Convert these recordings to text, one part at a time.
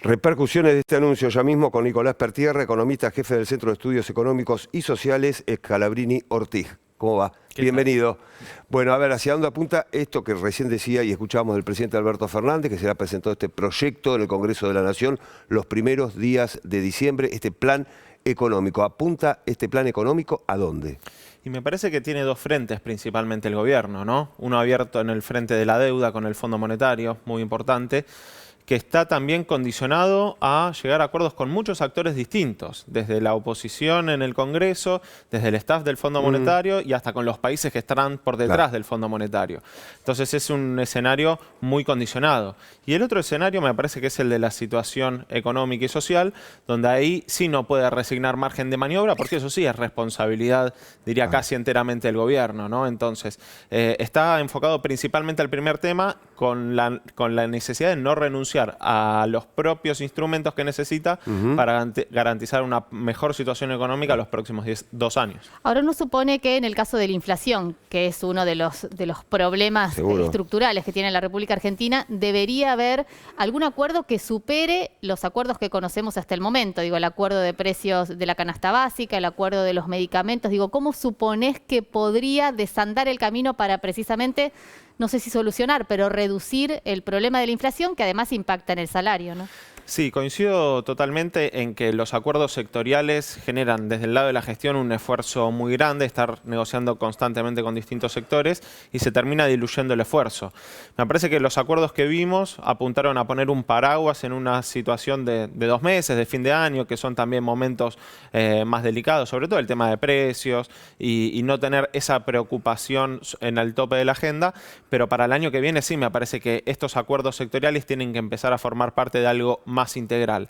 Repercusiones de este anuncio ya mismo con Nicolás Pertierra, economista jefe del Centro de Estudios Económicos y Sociales, Scalabrini Ortiz. ¿Cómo va? Bienvenido. Bueno, a ver, ¿hacia dónde apunta esto que recién decía y escuchábamos del presidente Alberto Fernández, que será presentado este proyecto en el Congreso de la Nación los primeros días de diciembre, este plan económico? ¿Apunta este plan económico a dónde? Y me parece que tiene dos frentes principalmente el gobierno, ¿no? Uno abierto en el frente de la deuda con el Fondo Monetario, muy importante, que está también condicionado a llegar a acuerdos con muchos actores distintos, desde la oposición en el Congreso, desde el staff del Fondo Monetario y hasta con los países que estarán por detrás del Fondo Monetario. Entonces es un escenario muy condicionado. Y el otro escenario me parece que es el de la situación económica y social, donde ahí sí no puede resignar margen de maniobra, porque eso sí es responsabilidad, diría, casi enteramente del gobierno, ¿no? Entonces, está enfocado principalmente al primer tema con la necesidad de no renunciar a los propios instrumentos que necesita para garantizar una mejor situación económica los próximos 2 años. Ahora uno supone que en el caso de la inflación, que es uno de los problemas estructurales que tiene la República Argentina, debería haber algún acuerdo que supere los acuerdos que conocemos hasta el momento. Digo, el acuerdo de precios de la canasta básica, el acuerdo de los medicamentos. Digo, ¿cómo suponés que podría desandar el camino para precisamente, no sé si solucionar, pero reducir el problema de la inflación, que además impacta en el salario, ¿no? Sí, coincido totalmente en que los acuerdos sectoriales generan desde el lado de la gestión un esfuerzo muy grande, estar negociando constantemente con distintos sectores y se termina diluyendo el esfuerzo. Me parece que los acuerdos que vimos apuntaron a poner un paraguas en una situación de 2 meses, de fin de año, que son también momentos más delicados, sobre todo el tema de precios y no tener esa preocupación en el tope de la agenda, pero para el año que viene sí me parece que estos acuerdos sectoriales tienen que empezar a formar parte de algo más integral.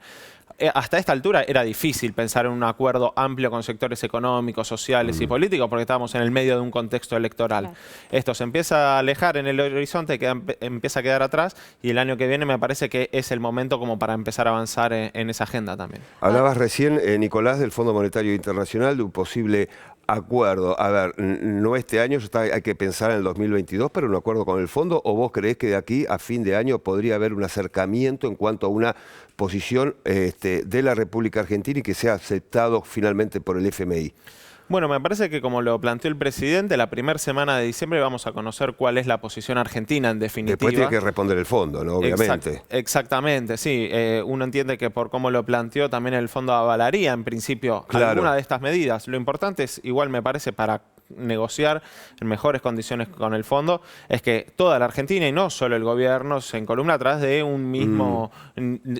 Hasta esta altura era difícil pensar en un acuerdo amplio con sectores económicos, sociales y políticos porque estábamos en el medio de un contexto electoral. Claro. Esto se empieza a alejar en el horizonte, empieza a quedar atrás y el año que viene me parece que es el momento como para empezar a avanzar en esa agenda también. Hablabas recién, Nicolás, del Fondo Monetario Internacional, de un posible acuerdo. A ver, no este año, hay que pensar en el 2022, pero un acuerdo con el fondo, ¿o vos creés que de aquí a fin de año podría haber un acercamiento en cuanto a una posición de la República Argentina y que sea aceptado finalmente por el FMI? Bueno, me parece que como lo planteó el presidente, la primera semana de diciembre vamos a conocer cuál es la posición argentina en definitiva. Después tiene que responder el fondo, ¿no? Obviamente. Exactamente, sí. Uno entiende que por cómo lo planteó también el fondo avalaría en principio alguna de estas medidas. Lo importante es, igual me parece, para negociar en mejores condiciones con el fondo, es que toda la Argentina y no solo el gobierno se encolumna a través de un mismo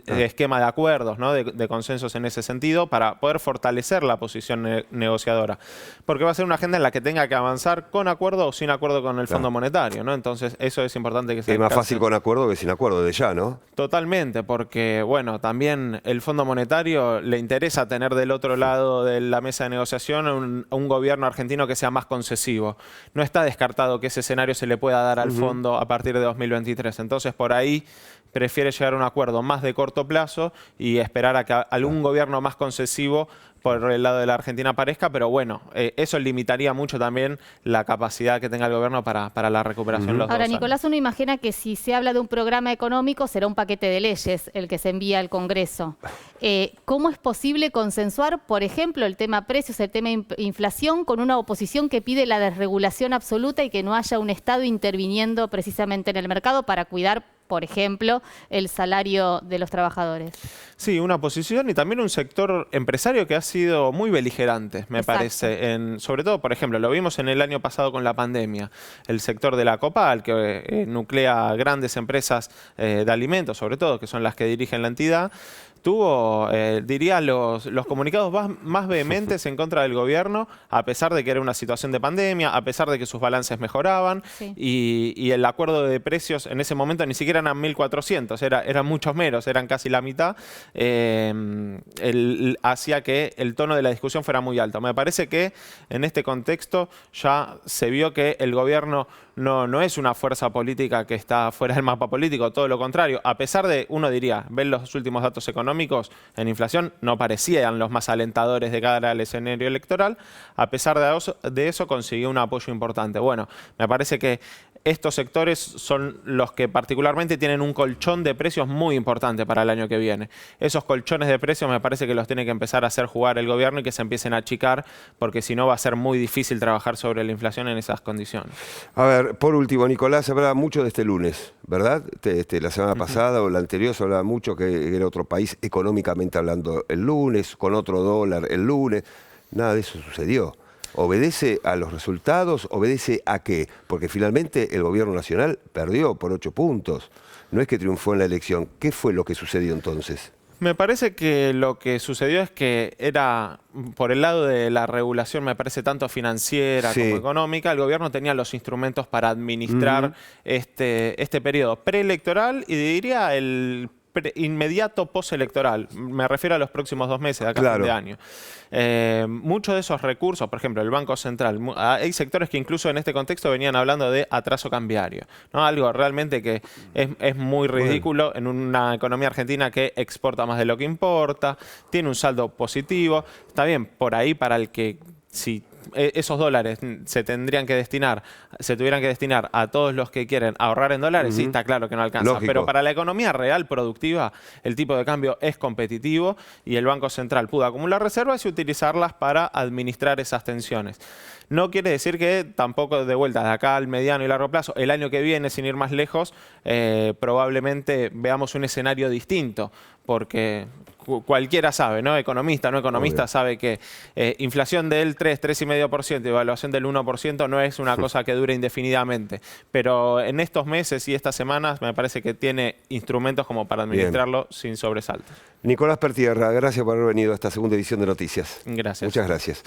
esquema de acuerdos, ¿no? de consensos en ese sentido para poder fortalecer la posición negociadora. Porque va a ser una agenda en la que tenga que avanzar con acuerdo o sin acuerdo con el Fondo Monetario, ¿no? Entonces eso es importante que se Es más fácil con acuerdo que sin acuerdo de ya, ¿no? Totalmente, porque bueno, también el Fondo Monetario le interesa tener del otro lado de la mesa de negociación un gobierno argentino que sea más concesivo. No está descartado que ese escenario se le pueda dar al fondo a partir de 2023. Entonces, por ahí prefiere llegar a un acuerdo más de corto plazo y esperar a que algún gobierno más concesivo por el lado de la Argentina aparezca, pero bueno, eso limitaría mucho también la capacidad que tenga el gobierno para la recuperación. Ahora, Nicolás, uno imagina que si se habla de un programa económico será un paquete de leyes el que se envía al Congreso. ¿Cómo es posible consensuar, por ejemplo, el tema precios, el tema inflación, con una oposición que pide la desregulación absoluta y que no haya un Estado interviniendo precisamente en el mercado para cuidar, por ejemplo, el salario de los trabajadores? Sí, una posición y también un sector empresario que ha sido muy beligerante, me parece. Sobre todo, por ejemplo, lo vimos en el año pasado con la pandemia. El sector de la Copal, que nuclea grandes empresas de alimentos, sobre todo, que son las que dirigen la entidad, tuvo, diría, los comunicados más vehementes en contra del gobierno, a pesar de que era una situación de pandemia, a pesar de que sus balances mejoraban, y el acuerdo de precios en ese momento ni siquiera eran 1.400, eran muchos menos, eran casi la mitad, hacía que el tono de la discusión fuera muy alto. Me parece que en este contexto ya se vio que el gobierno no es una fuerza política que está fuera del mapa político, todo lo contrario. A pesar de, uno diría, ver los últimos datos económicos, en inflación no parecían los más alentadores de cara al escenario electoral. A pesar de eso consiguió un apoyo importante. Bueno, me parece que estos sectores son los que particularmente tienen un colchón de precios muy importante para el año que viene. Esos colchones de precios me parece que los tiene que empezar a hacer jugar el gobierno y que se empiecen a achicar, porque si no va a ser muy difícil trabajar sobre la inflación en esas condiciones. A ver, por último, Nicolás, se hablaba mucho de este lunes, ¿verdad? La semana pasada o la anterior se hablaba mucho que era otro país económicamente hablando el lunes, con otro dólar el lunes. Nada de eso sucedió. ¿Obedece a los resultados? ¿Obedece a qué? Porque finalmente el gobierno nacional perdió por 8 puntos. No es que triunfó en la elección. ¿Qué fue lo que sucedió entonces? Me parece que lo que sucedió es que era, por el lado de la regulación, me parece tanto financiera como económica, el gobierno tenía los instrumentos para administrar este periodo preelectoral y diría el inmediato postelectoral. Me refiero a los próximos 2 meses, de acá a fin de año. Muchos de esos recursos, por ejemplo, el Banco Central, hay sectores que incluso en este contexto venían hablando de atraso cambiario, ¿no? Algo realmente que es muy ridículo en una economía argentina que exporta más de lo que importa, tiene un saldo positivo. Está bien, por ahí para el que si esos dólares se tuvieran que destinar a todos los que quieren ahorrar en dólares, sí, está claro que no alcanza. Lógico. Pero para la economía real productiva, el tipo de cambio es competitivo y el Banco Central pudo acumular reservas y utilizarlas para administrar esas tensiones. No quiere decir que tampoco de vuelta, de acá al mediano y largo plazo, el año que viene, sin ir más lejos, probablemente veamos un escenario distinto, porque cualquiera sabe, ¿no? Economista, no economista, sabe que inflación del 3,5% y evaluación del 1% no es una cosa que dure indefinidamente. Pero en estos meses y estas semanas me parece que tiene instrumentos como para administrarlo sin sobresaltos. Nicolás Pertierra, gracias por haber venido a esta segunda edición de Noticias. Gracias. Muchas gracias.